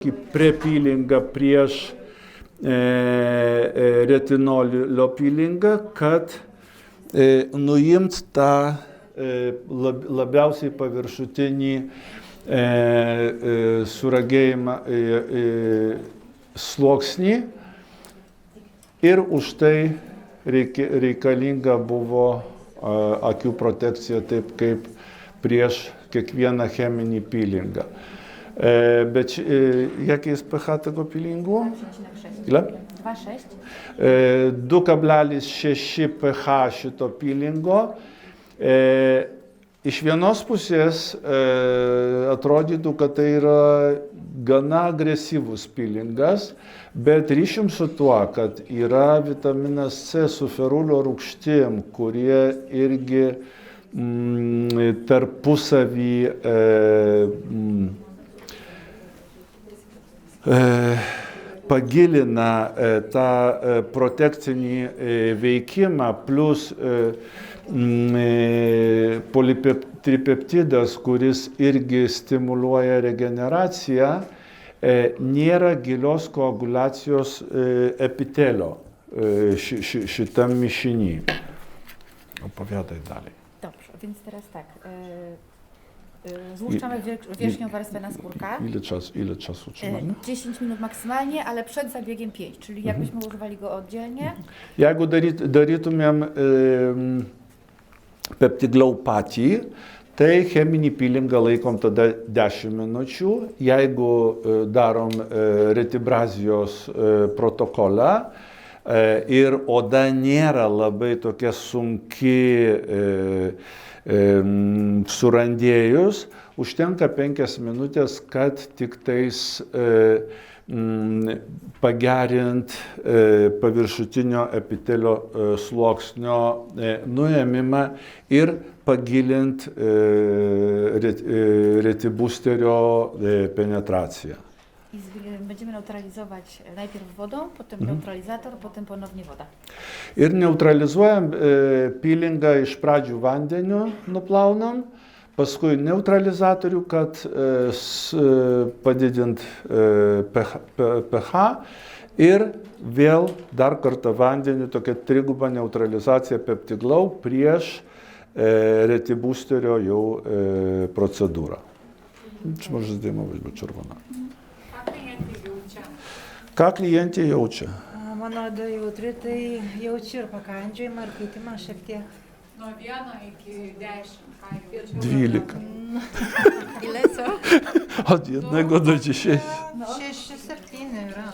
prepilingą prieš retinolio pilingą, kad nuimt tą labiausiai paviršutinį suragėjimą sluoksnį ir už tai reikalinga buvo akių protekcija taip kaip prieš kiekvieną cheminį pilingą. Bet jakie jest pH tego pilingu? 2,6. Ile? 2,6. 2,6 pH šito pilingo. Iš vienos pusės atrodytų, kad tai yra gana agresyvus pilingas, bet ryšim su tuo, kad yra vitaminas C su ferulio rūgštim, kurie irgi tarpusavį pagilina tą protekcinį veikimą, plus politripeptidas, kuris irgi stimuliuoja regeneraciją, nėra gilios koagulacijos epitelio šitam mišiny. Opowiadaj dalej. Dobrze, więc teraz tak. Złuszczamy wierzchnią warstwę naskórka. Ile czasu trzymamy? 10 minut maksymalnie, ale przed zabiegiem 5, czyli jakbyśmy używali go oddzielnie. Jeigu darytumėm peptiglau patį, tai cheminį pilingą laikom tada 10 minučių. Jeigu darom retibrazijos protokolą ir oda nėra labai tokia sunki surandėjus, užtenka 5 minutės, kad tik tais pagerint paviršutinio epitelio sluoksnio nuėmimą ir pagilint retibusterio penetraciją. I będziemy neutralizować najpierw wodą, potem neutralizator, potem ponownie woda. Ir neutralizuojam pilingą iš pradžių vandeniu nuplaunam, paskui neutralizatorių, kad padidint pH ir vėl dar kartą vandeniu, tokia triguba neutralizacija peptiglau prieš retibusterio jau procedūrą. Czy może zdejmować, bo czerwona. Ką klientė jaučia? Mano oda jautri, tai jaučiu ir pakandžiojimą, ir kaitimą šiek tiek. Nuo 1 iki 10. 12. Ile co? Od 1 do 10. 6-7 yra.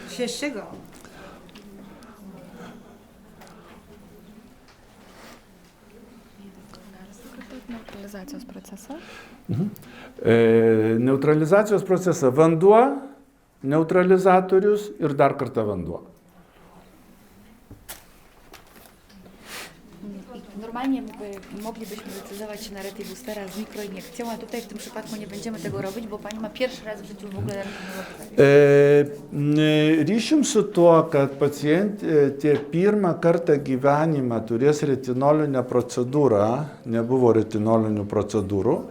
6 gal. Neutralizacijos procesą. Neutralizacijos procesą vanduo, neutralizatorius ir dar kartą vanduo. Normalnie moglibyśmy decydować się na retibustera z mikroiniekcją, a tutaj w tym przypadku nie będziemy tego robić, bo pani ma pierwszy raz w życiu w ogóle Ryšim su tuo, kad pacientė pirmą kartą gyvenimą turės retinolinę procedūrą, nebuvo retinolinių procedūrų,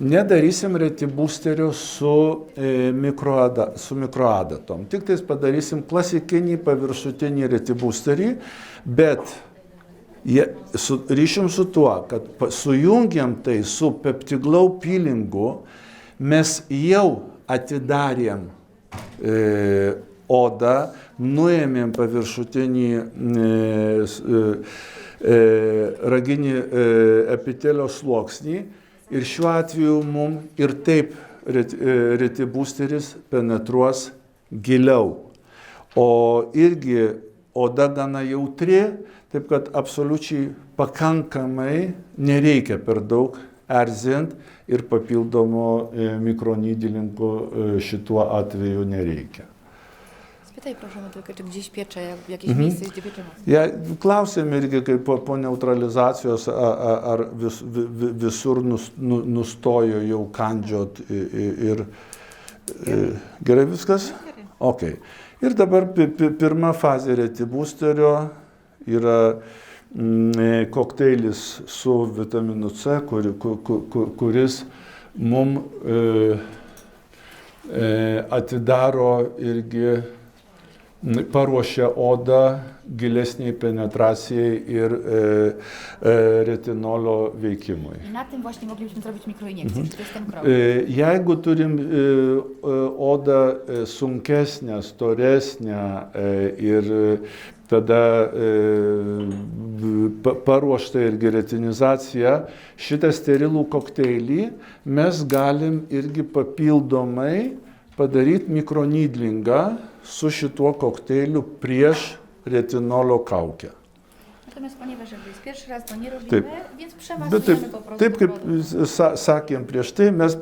nedarysim retibusterio su mikroadatom. Tik tais padarysim klasikinį paviršutinį retibusterį, bet ryšim su tuo, kad sujungiam tai su peptiglau pilingu, mes jau atidarėm odą, nuėmėm paviršutinį raginį epitelio sluoksnį ir šiuo atveju mums ir taip retibusteris penetruos giliau. O irgi oda gana jautri, taip kad absoliučiai pakankamai nereikia per daug erzint ir papildomo mikronidilingų šituo atveju nereikia. Spytaj proszę tylko, czy gdzieś piecze, w jakieś miejsce, gdzie piecze mocno. Ja klausėm irgi, kaip po neutralizacijos, ar visur nustojo jau kandžiot ir gerai viskas? Okay. Ir dabar pirma fazė retibusterio yra kokteilis su vitaminu C, kuris mums atidaro irgi, paruošia odą gilesniai penetracijai ir retinolio veikimui. I na tym właśnie moglibyśmy zrobić mikroiniekcję, czy to jest ten krok? Jeigu turim odą sunkesnę, storesnę ir tada paruošta irgi retinizacija, šitą sterilų kokteilį mes galim irgi papildomai padaryti mikronydlingą su šituo kokteiliu prieš retinolio kaukę. Natomiast ponieważ jakby jest pierwszy raz, to nie robimy, Taip. więc Bet przemasujemy po prostu. taip kaip produkt. sakėm prieš tai, mes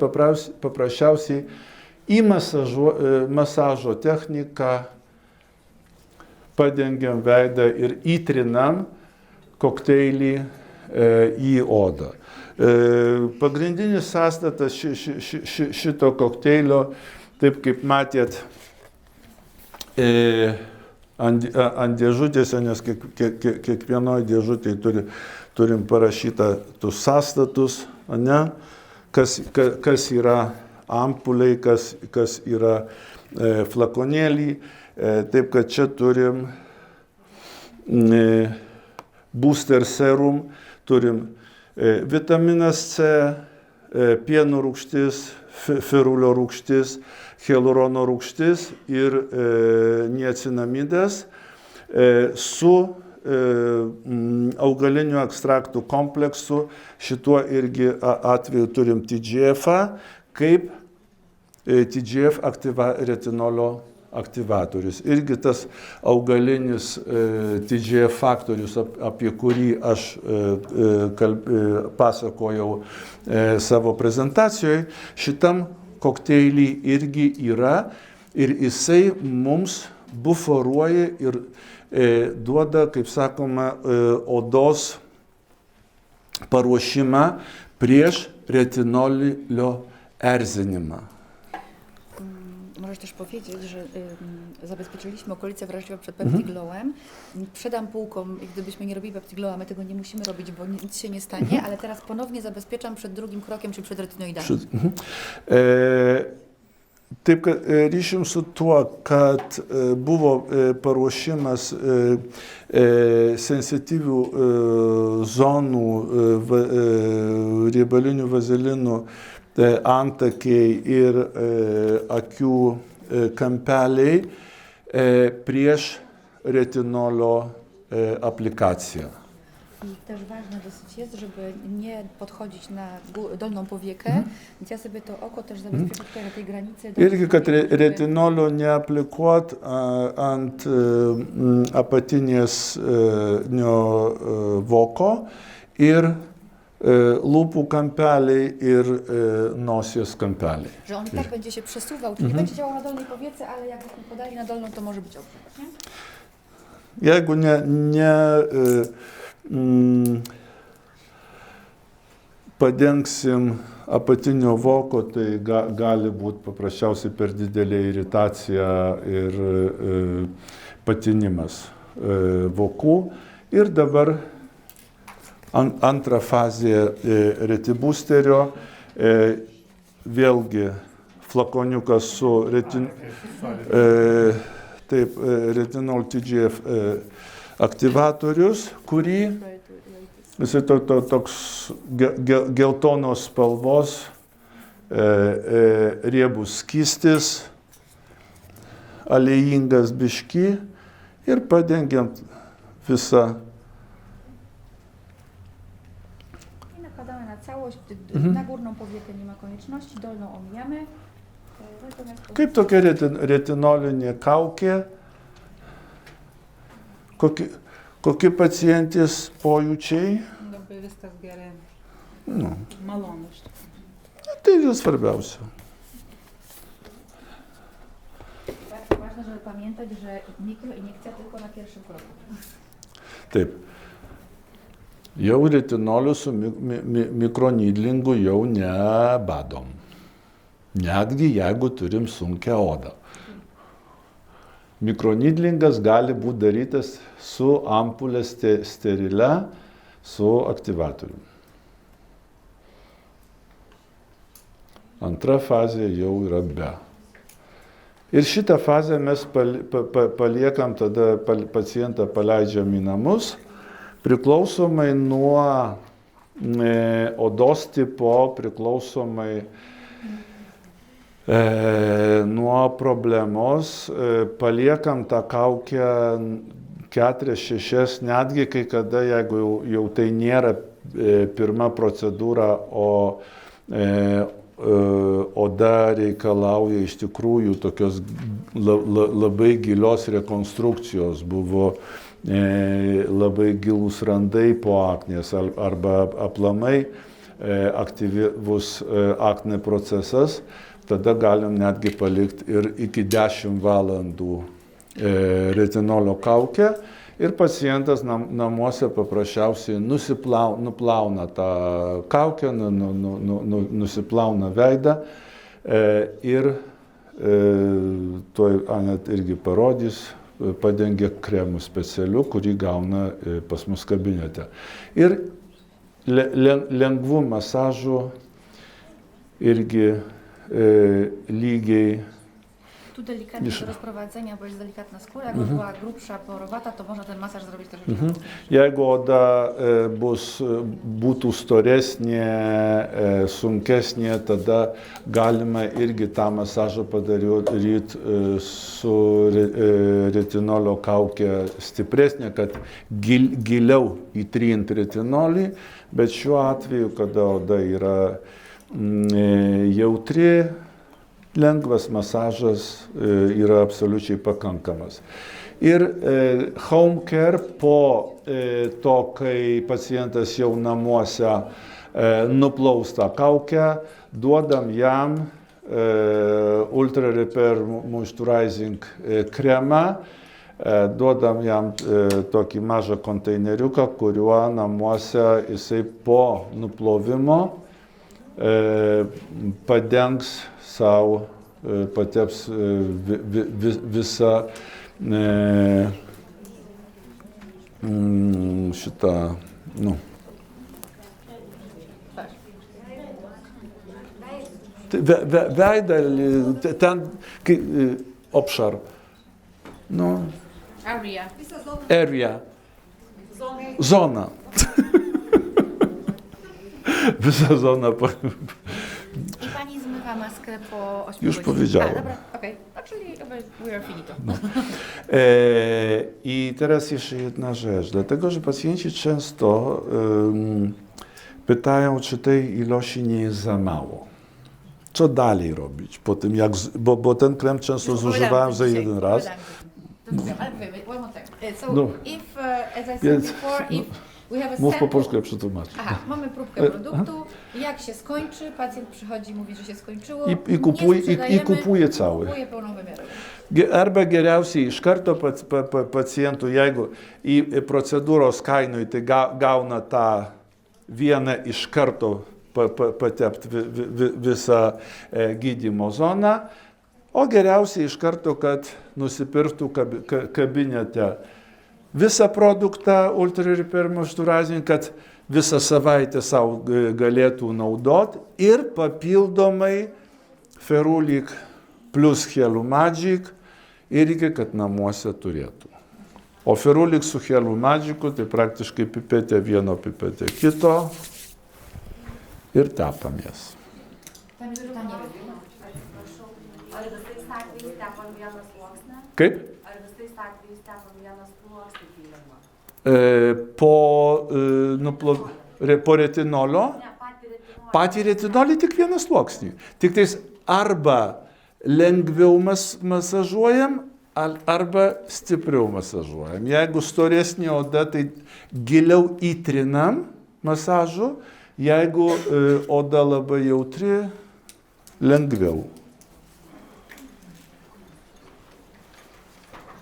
paprasčiausiai į masažo techniką padengiam veidą ir įtrinam kokteilį į odą. Pagrindinis sąstatas šito kokteilio, taip kaip matėt ant dėžutėse, nes kiekvienoje dėžutėje turim parašytą tus sąstatus, ne? Kas yra ampuliai, kas yra flakonėliai. Taip, kad čia turim booster serum, turim vitaminas C, pieno rūgštis, ferulio rūgštis, hialurono rūgštis ir niacinamidas su augalinių ekstraktų kompleksu. Šituo irgi atveju turim TGF, kaip TGF retinolio aktyvatorius. Irgi tas augalinis TGF faktorius, apie kurį aš pasakojau savo prezentacijoje, šitam kokteilį irgi yra ir jisai mums buforuoja ir duoda, kaip sakoma, odos paruošimą prieš retinolio erzinimą. Możesz też powiedzieć, że zabezpieczyliśmy okolice wrażliwe przed Peptiglowem. Przed ampułką, gdybyśmy nie robili Peptiglowa, my tego nie musimy robić, bo nic się nie stanie, ale teraz ponownie zabezpieczam przed drugim krokiem, czyli przed retinoidami. Taip, kad ryšim su tuo, kad buvo paruošimas sensityvių zonų riebalinių vazelinų antakiai ir akių kampeliai prieš retinolio aplikaciją. I też ważne dosyć jest, żeby nie podchodzić na dolną powiekę, więc ja sobie to oko też zabezpieczę tutaj na tej granicy. Irgi, kad retinolio neaplikuot ant apatinės voko ir lūpų kampeliai ir nosies kampeliai. Że on i tak będzie się przesuwał, czyli nie będzie działał na dolnej powiece, ale jakbyśmy podali na dolną, to może być dobrze. Nie? Jeigu padengsim apatinio voko, tai gali būti paprasčiausiai per didelė iritacija ir patinimas vokų. Ir dabar antra fazė retibusterio, vėlgi flakoniukas su retinol TGF aktyvatorius, kurį jisai toks geltonos spalvos riebus skystis, aliejingas biški ir padengiant visą. I nakładamy na całość, na górną powiekę nie ma konieczności, dolną omijamy. Kaip tokia retinolinė kaukė, kokie pacientės pojūčiai? Labai viskas gerai. Nu, Malonus. tai yra svarbiausia. Bardzo ważne, żeby pamiętać, że mikroiniekcja tylko na pierwszym kroku. Taip. Jau retinoliu su mikronydlingu jau nebadom. Netgi jeigu turim sunkią odą. Mikronydlingas gali būti darytas su ampulė sterile, su aktyvatorium. Antra fazė jau yra be. Ir šitą fazę mes paliekam, tada pacientą paleidžiam į namus, priklausomai nuo odos tipo, priklausomai nuo problemos, paliekam tą kaukę 4-6, netgi kai kada, jeigu jau tai nėra pirma procedūra, o oda reikalauja iš tikrųjų tokios labai gilios rekonstrukcijos, buvo labai gilūs randai po aknės arba aplamai aktyvus akne procesas, tada galim netgi palikti ir iki 10 valandų retinolio kaukę ir pacientas namuose paprasčiausiai nuplauna tą kaukę, nusiplauna veidą ir tuoj Anet irgi parodys, padengia kremu specialiu, kurį gauna pas mus kabinete. Ir lengvų masažų irgi lygiai. Tu delikatnie do rozprowadzenia, bo jest delikatna skóra, jakby była grubsza, porowata, to można ten masaż zrobić troszeczkę. Jeigu oda būtų storesnė, sunkesnė, tada galima irgi tą masažą padaryti su retinolio kaukė stipresnė, kad giliau įtrint retinolį, bet šiuo atveju, kada oda yra jautri, lengvas masažas yra absoliučiai pakankamas. Ir home care po to, kai pacientas jau namuose nuplaus tą kaukę, duodam jam Ultra Repair Moisturizing kremą, duodam jam tokį mažą konteineriuką, kuriuo namuose jisai po nuplovimo padengs savo, pateps visą šitą, veidą, ten obszar, area, zona. Wysa zona. Czy pani zmywa maskę po 8 Już godzinach? powiedziałem. Dobra, okej. Czyli we are finito. I teraz jeszcze jedna rzecz, dlatego że pacjenci często pytają, czy tej ilości nie jest za mało. Co dalej robić po tym, jak, bo ten krem często zużywałem za jeden raz. Ale powiemy, one more time. So if, as I said before, if we have a Mów po sample- polsku, ja przetłumaczę. Aha, mamy próbkę produktu, jak się skończy, pacjent przychodzi, mówi, że się skończyło, I kupuje cały. Kupuje pełnowymiarowy. Arba geriausiai iš karto pacientų, jeigu į procedūros kainui, tai gauna tą vieną iš karto patepti visą gydymo zoną, o geriausiai iš karto, kad nusipirktų kabinete visą produktą Ultra Repair Moisturizing, kad visą savaitę savo galėtų naudoti ir papildomai Ferulic plus Helu Magic irgi, kad namuose turėtų. O Ferulic su Helu Magicu tai praktiškai pipetė vieno, pipetė kito ir tepam jas. Ar visais atvejais tepam vieną sluoksnį? Kaip? Ar visais atvejais tepam vieną sluoksnį pylimą? Po retinolio? Ne, patį retinolį. Patį retinolį tik vieną sluoksnį. Tik tais arba lengviau masažuojam, arba stipriau masažuojam. Jeigu storesnė oda, tai giliau įtrinam masažu. Jeigu oda labai jautri, lengviau.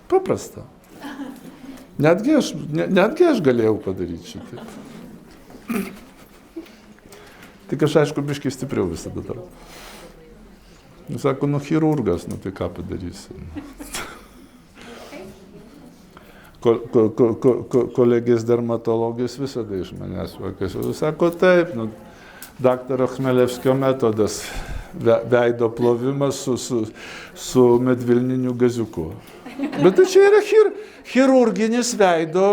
Paprasta. Netgi aš galėjau padaryti šitaip. Tik aš aišku biškai stipriau visada darau. Sako, chirurgas, tai ką padarysi. Kolegės dermatologijos visada iš manęs juokiasi. Sako, taip, daktaro Chmelevskio metodas. veido plovimas su medvilniniu gaziuku. Bet tai čia yra chirurginis veido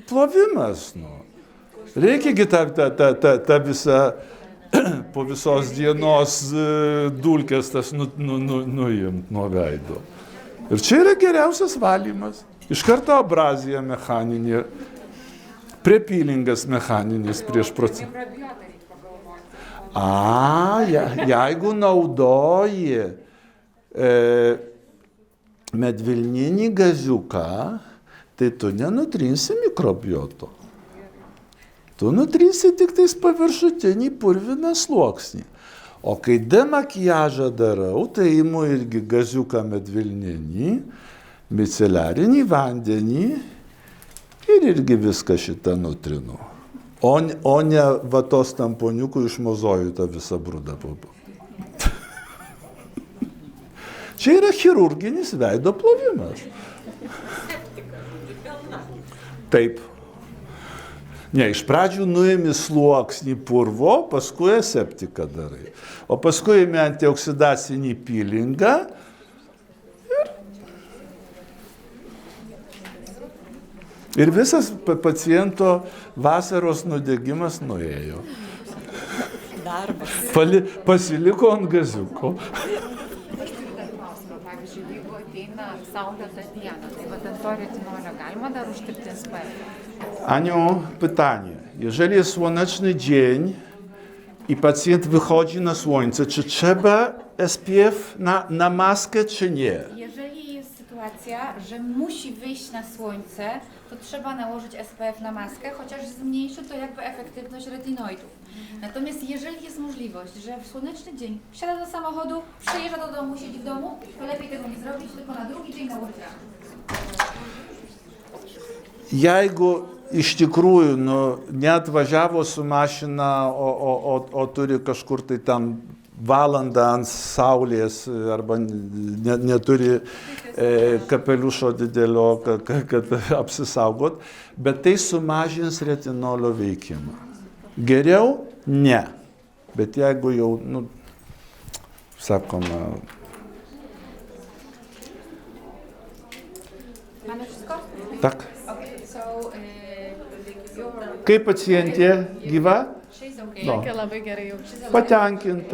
plovimas. Nu. Reikiagi tą visą po visos dienos dulkės tas nuimt nuo veido. Ir čia yra geriausias valymas. Iš karto abrazija mechaninė, prepilingas mechaninis prieš procesą. Jeigu naudoji medvilninį gaziuką, tai tu nenutrinsi mikrobioto. Tu nutrinsi tik tais paviršutinį purviną sluoksnį. O kai demakiažą darau, tai imu irgi gaziuką medvilninį, miceliarinį vandenį ir irgi viską šitą nutrinu. O ne vatos tamponiukų išmozoju tą visą brudą. Čia yra chirurginis veido plovimas. Taip. Ne, iš pradžių nuimi sluoksnį purvo, paskui aseptiką darai. O paskui imi antioksidacinį pilingą ir visas paciento vasaros nudegimas nuėjo. Darbas. Pasiliko ant gaziuko. Aš turiu dar klausimą. Pavyzdžiui, jeigu ateina saulėta diena, tai vat ant to retinolio galima dar užtirti SPF? Aniu, pytanie. Jeżeli jest słoneczny dzień i pacjent wychodzi na słońce, czy trzeba SPF na maskę, czy nie? Jeżeli jest sytuacja, że musi wyjść na słońce, to trzeba nałożyć SPF na maskę, chociaż zmniejszy to jakby efektywność retinoidów. Natomiast jeżeli jest możliwość, że w słoneczny dzień wsiada do samochodu, przyjeżdża do domu, siedzi w domu, to lepiej tego nie zrobić, tylko na drugi dzień nałożyć. Jeigu iš tikrųjų neatvažiavo su mašina, o turi kažkur tai tam valandą ant saulės arba neturi kapeliušo didelio, kad apsisaugot, bet tai sumažins retinolio veikimą. Geriau ne, bet jeigu jau, sakoma... Mamy wszystko? Tak. Your Kaip pacientė gyva? she's okay. No. Labai gerai jaučiuosi. Patenkinta.